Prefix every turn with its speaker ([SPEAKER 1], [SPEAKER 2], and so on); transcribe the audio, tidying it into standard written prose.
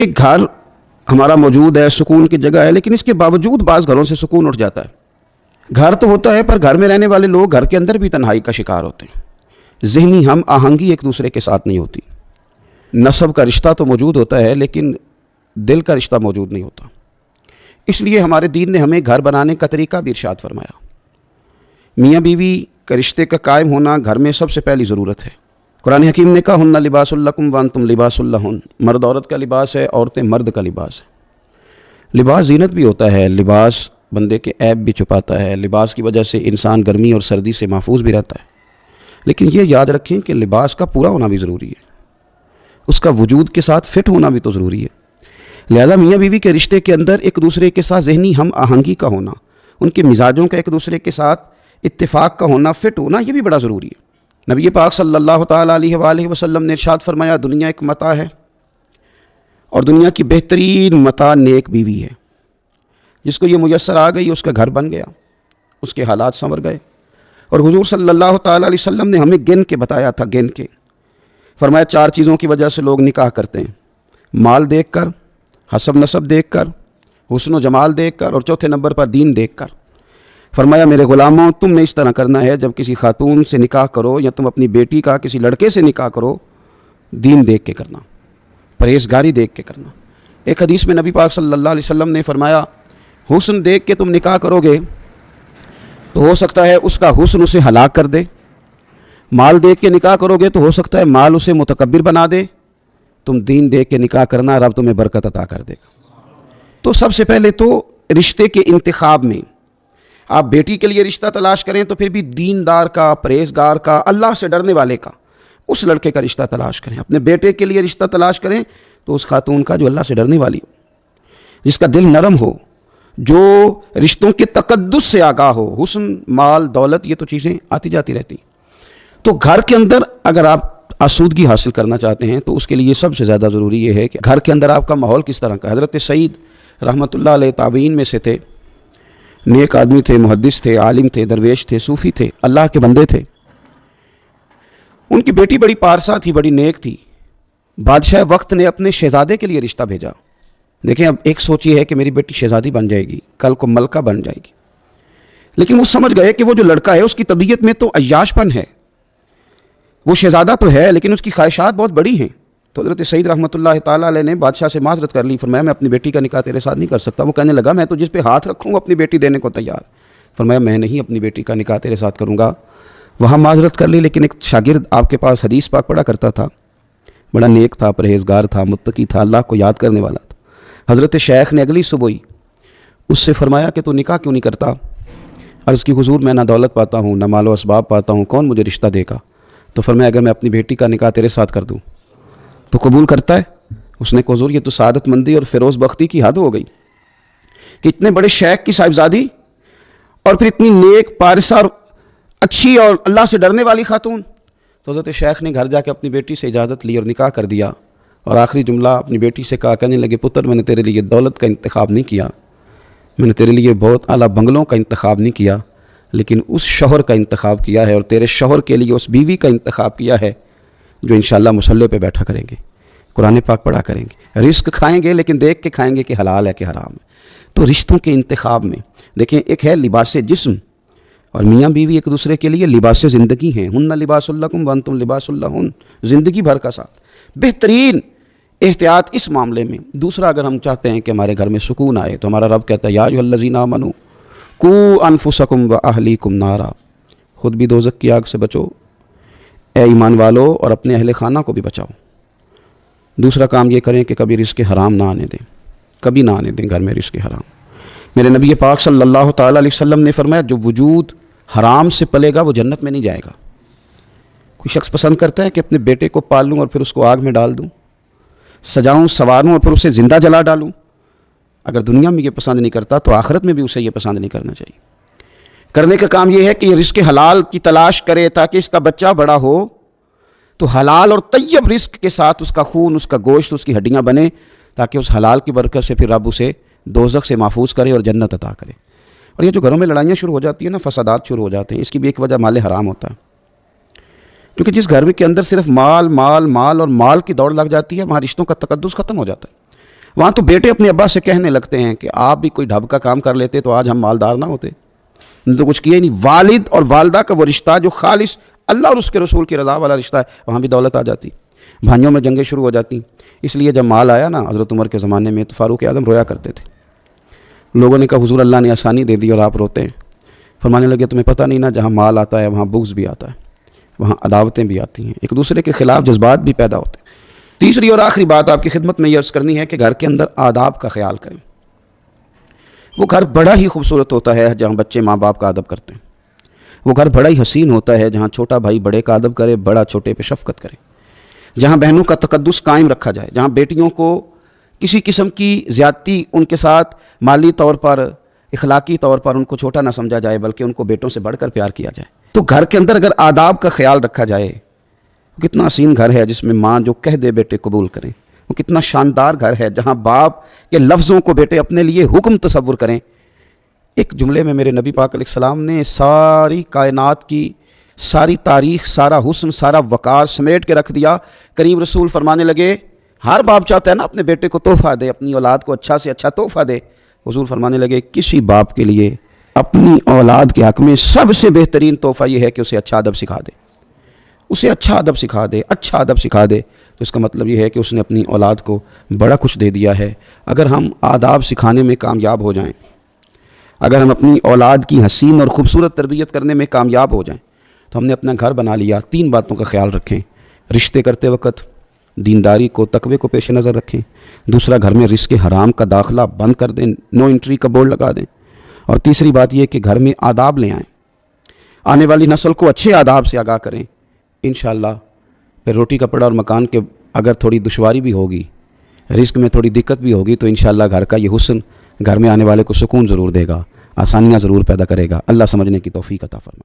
[SPEAKER 1] ایک گھر ہمارا موجود ہے، سکون کی جگہ ہے، لیکن اس کے باوجود بعض گھروں سے سکون اٹھ جاتا ہے۔ گھر تو ہوتا ہے پر گھر میں رہنے والے لوگ گھر کے اندر بھی تنہائی کا شکار ہوتے ہیں۔ ذہنی ہم آہنگی ایک دوسرے کے ساتھ نہیں ہوتی۔ نسب کا رشتہ تو موجود ہوتا ہے لیکن دل کا رشتہ موجود نہیں ہوتا۔ اس لیے ہمارے دین نے ہمیں گھر بنانے کا طریقہ بھی ارشاد فرمایا۔ میاں بیوی کے رشتے کا قائم ہونا گھر میں سب سے پہلی ضرورت ہے۔ قرآن حکیم نے کہا ہن لباس لکم وانتم لباس لہن، مرد عورت کا لباس ہے، عورتیں مرد کا لباس ہے۔ لباس زینت بھی ہوتا ہے، لباس بندے کے عیب بھی چھپاتا ہے، لباس کی وجہ سے انسان گرمی اور سردی سے محفوظ بھی رہتا ہے، لیکن یہ یاد رکھیں کہ لباس کا پورا ہونا بھی ضروری ہے، اس کا وجود کے ساتھ فٹ ہونا بھی تو ضروری ہے۔ لہذا میاں بیوی کے رشتے کے اندر ایک دوسرے کے ساتھ ذہنی ہم آہنگی کا ہونا، ان کے مزاجوں کا ایک دوسرے کے ساتھ اتفاق کا ہونا، فٹ ہونا، یہ بھی بڑا ضروری ہے۔ نبی پاک صلی اللہ تعالیٰ علیہ وآلہ وسلم نے ارشاد فرمایا دنیا ایک متاع ہے اور دنیا کی بہترین متاع نیک بیوی ہے۔ جس کو یہ میسر آ گئی اس کا گھر بن گیا، اس کے حالات سنور گئے۔ اور حضور صلی اللہ تعالیٰ علیہ وسلم نے ہمیں گن کے بتایا تھا، گن کے فرمایا 4 چیزوں کی وجہ سے لوگ نکاح کرتے ہیں: مال دیکھ کر، حسب نسب دیکھ کر، حسن و جمال دیکھ کر، اور چوتھے نمبر پر دین دیکھ کر۔ فرمایا میرے غلاموں تم نے اس طرح کرنا ہے، جب کسی خاتون سے نکاح کرو یا تم اپنی بیٹی کا کسی لڑکے سے نکاح کرو، دین دیکھ کے کرنا، پرہیزگاری دیکھ کے کرنا۔ ایک حدیث میں نبی پاک صلی اللہ علیہ وسلم نے فرمایا حسن دیکھ کے تم نکاح کرو گے تو ہو سکتا ہے اس کا حسن اسے ہلاک کر دے، مال دیکھ کے نکاح کرو گے تو ہو سکتا ہے مال اسے متکبر بنا دے، تم دین دیکھ کے نکاح کرنا، رب تمہیں برکت عطا کر دے گا۔ تو سب سے پہلے تو رشتے کے انتخاب میں آپ بیٹی کے لیے رشتہ تلاش کریں تو پھر بھی دیندار کا، پرہیزگار کا، اللہ سے ڈرنے والے کا، اس لڑکے کا رشتہ تلاش کریں۔ اپنے بیٹے کے لیے رشتہ تلاش کریں تو اس خاتون کا جو اللہ سے ڈرنے والی ہو، جس کا دل نرم ہو، جو رشتوں کے تقدس سے آگاہ ہو۔ حسن، مال، دولت، یہ تو چیزیں آتی جاتی رہتی ہیں۔ تو گھر کے اندر اگر آپ آسودگی حاصل کرنا چاہتے ہیں تو اس کے لیے سب سے زیادہ ضروری یہ ہے کہ گھر کے اندر آپ کا ماحول کس طرح کا۔ حضرت سعید رحمۃ اللہ علیہ تابعین میں سے تھے، نیک آدمی تھے، محدث تھے، عالم تھے، درویش تھے، صوفی تھے، اللہ کے بندے تھے۔ ان کی بیٹی بڑی پارسا تھی، بڑی نیک تھی۔ بادشاہ وقت نے اپنے شہزادے کے لیے رشتہ بھیجا۔ دیکھیں اب ایک سوچ یہ ہے کہ میری بیٹی شہزادی بن جائے گی، کل کو ملکہ بن جائے گی، لیکن وہ سمجھ گئے کہ وہ جو لڑکا ہے اس کی طبیعت میں تو عیاش پن ہے، وہ شہزادہ تو ہے لیکن اس کی خواہشات بہت بڑی ہیں۔ تو حضرت سعید رحمۃ اللہ تعالیٰ علیہ نے بادشاہ سے معذرت کر لی، فرمایا میں اپنی بیٹی کا نکاح تیرے ساتھ نہیں کر سکتا۔ وہ کہنے لگا میں تو جس پہ ہاتھ رکھوں اپنی بیٹی دینے کو تیار۔ فرمایا میں نہیں اپنی بیٹی کا نکاح تیرے ساتھ کروں گا۔ وہاں معذرت کر لی، لیکن ایک شاگرد آپ کے پاس حدیث پاک پڑھا کرتا تھا، بڑا نیک تھا، پرہیزگار تھا، متقی تھا، اللہ کو یاد کرنے والا تھا۔ حضرت شیخ نے اگلی صبح ہی اس سے فرمایا کہ تو نکاح کیوں نہیں کرتا؟ عرض کی حضور میں نہ دولت پاتا ہوں، نہ مال و اسباب پاتا ہوں، کون مجھے رشتہ دے گا؟ تو فرمایا اگر میں اپنی بیٹی کا نکاح تیرے ساتھ کر دوں تو قبول کرتا ہے؟ اس نے کہا حضور یہ تو سعادت مندی اور فیروز بختی کی حد ہو گئی کہ اتنے بڑے شیخ کی صاحبزادی اور پھر اتنی نیک، پارسا اور اچھی اور اللہ سے ڈرنے والی خاتون۔ تو حضرت شیخ نے گھر جا کے اپنی بیٹی سے اجازت لی اور نکاح کر دیا، اور آخری جملہ اپنی بیٹی سے کہا، کہنے لگے پتر میں نے تیرے لیے دولت کا انتخاب نہیں کیا، میں نے تیرے لیے بہت اعلیٰ بنگلوں کا انتخاب نہیں کیا، لیکن اس شوہر کا انتخاب کیا ہے، اور تیرے شوہر کے لیے اس بیوی کا انتخاب کیا ہے جو انشاءاللہ مصلی پہ بیٹھا کریں گے، قرآن پاک پڑھا کریں گے، رزق کھائیں گے لیکن دیکھ کے کھائیں گے کہ حلال ہے کہ حرام ہے۔ تو رشتوں کے انتخاب میں دیکھیں ایک ہے لباس جسم، اور میاں بیوی ایک دوسرے کے لیے لباس زندگی ہیں۔ ہن لباس لکم وانتم لباس لہن، زندگی بھر کا ساتھ، بہترین احتیاط اس معاملے میں۔ دوسرا اگر ہم چاہتے ہیں کہ ہمارے گھر میں سکون آئے تو ہمارا رب کہتا ہے یا ایھا الذین آمنوا قوا انفسکم واہلیکم نارا، خود بھی دوزخ کی آگ سے بچو اے ایمان والو، اور اپنے اہل خانہ کو بھی بچاؤ۔ دوسرا کام یہ کریں کہ کبھی رزق حرام نہ آنے دیں، کبھی نہ آنے دیں گھر میں رزق حرام۔ میرے نبی پاک صلی اللہ تعالیٰ علیہ وسلم نے فرمایا جو وجود حرام سے پلے گا وہ جنت میں نہیں جائے گا۔ کوئی شخص پسند کرتا ہے کہ اپنے بیٹے کو پال لوں اور پھر اس کو آگ میں ڈال دوں، سجاؤں سنواروں اور پھر اسے زندہ جلا ڈالوں؟ اگر دنیا میں یہ پسند نہیں کرتا تو آخرت میں بھی اسے یہ پسند نہیں کرنا چاہیے۔ کرنے کا کام یہ ہے کہ یہ رزق حلال کی تلاش کرے تاکہ اس کا بچہ بڑا ہو تو حلال اور طیب رزق کے ساتھ اس کا خون، اس کا گوشت، اس کی ہڈیاں بنے، تاکہ اس حلال کی برکت سے پھر رب اسے دوزخ سے محفوظ کرے اور جنت عطا کرے۔ اور یہ جو گھروں میں لڑائیاں شروع ہو جاتی ہیں نا، فسادات شروع ہو جاتے ہیں، اس کی بھی ایک وجہ مال حرام ہوتا ہے، کیونکہ جس گھر کے اندر صرف مال مال مال اور مال کی دوڑ لگ جاتی ہے وہاں رشتوں کا تقدس ختم ہو جاتا ہے۔ وہاں تو بیٹے اپنے ابا سے کہنے لگتے ہیں کہ آپ بھی کوئی ڈھب کا کام کر لیتے تو آج ہم مالدار نہ ہوتے، تو کچھ کیا ہی نہیں۔ والد اور والدہ کا وہ رشتہ جو خالص اللہ اور اس کے رسول کی رضا والا رشتہ ہے، وہاں بھی دولت آ جاتی، بھائیوں میں جنگیں شروع ہو جاتی۔ اس لیے جب مال آیا نا حضرت عمر کے زمانے میں تو فاروق اعظم رویا کرتے تھے۔ لوگوں نے کہا حضور اللہ نے آسانی دے دی اور آپ روتے ہیں۔ فرمانے لگے تمہیں پتہ نہیں نا، جہاں مال آتا ہے وہاں بغض بھی آتا ہے، وہاں عداوتیں بھی آتی ہیں، ایک دوسرے کے خلاف جذبات بھی پیدا ہوتے ہیں۔ تیسری اور آخری بات آپ کی خدمت میں یہ عرض کرنی ہے کہ گھر کے اندر آداب کا خیال کریں۔ وہ گھر بڑا ہی خوبصورت ہوتا ہے جہاں بچے ماں باپ کا ادب کرتے ہیں، وہ گھر بڑا ہی حسین ہوتا ہے جہاں چھوٹا بھائی بڑے کا ادب کرے، بڑا چھوٹے پہ شفقت کرے، جہاں بہنوں کا تقدس قائم رکھا جائے، جہاں بیٹیوں کو کسی قسم کی زیادتی ان کے ساتھ مالی طور پر اخلاقی طور پر ان کو چھوٹا نہ سمجھا جائے بلکہ ان کو بیٹوں سے بڑھ کر پیار کیا جائے۔ تو گھر کے اندر اگر آداب کا خیال رکھا جائے، کتنا حسین گھر ہے جس میں ماں جو کہہ دے بیٹے قبول کریں، وہ کتنا شاندار گھر ہے جہاں باپ کے لفظوں کو بیٹے اپنے لیے حکم تصور کریں۔ ایک جملے میں میرے نبی پاک علیہ السلام نے ساری کائنات کی ساری تاریخ، سارا حسن، سارا وقار سمیٹ کے رکھ دیا۔ کریم رسول فرمانے لگے ہر باپ چاہتا ہے نا اپنے بیٹے کو تحفہ دے، اپنی اولاد کو اچھا سے اچھا تحفہ دے۔ حضور فرمانے لگے کسی باپ کے لیے اپنی اولاد کے حق میں سب سے بہترین تحفہ یہ ہے کہ اسے اچھا ادب سکھا دے، اسے اچھا ادب سکھا دے، اچھا ادب سکھا دے۔ تو اس کا مطلب یہ ہے کہ اس نے اپنی اولاد کو بڑا کچھ دے دیا ہے۔ اگر ہم آداب سکھانے میں کامیاب ہو جائیں، اگر ہم اپنی اولاد کی حسین اور خوبصورت تربیت کرنے میں کامیاب ہو جائیں تو ہم نے اپنا گھر بنا لیا۔ 3 باتوں کا خیال رکھیں، رشتے کرتے وقت دینداری کو، تقوی کو پیش نظر رکھیں۔ دوسرا، گھر میں رزق حرام کا داخلہ بند کر دیں، نو انٹری کا بورڈ لگا دیں۔ اور تیسری بات یہ کہ گھر میں آداب لے آئیں، آنے والی نسل کو اچھے آداب سے آگاہ کریں۔ انشاءاللہ پھر روٹی کپڑا اور مکان کے اگر تھوڑی دشواری بھی ہوگی، رزق میں تھوڑی دقت بھی ہوگی، تو انشاءاللہ گھر کا یہ حسن گھر میں آنے والے کو سکون ضرور دے گا، آسانیاں ضرور پیدا کرے گا۔ اللہ سمجھنے کی توفیق عطا فرمائے۔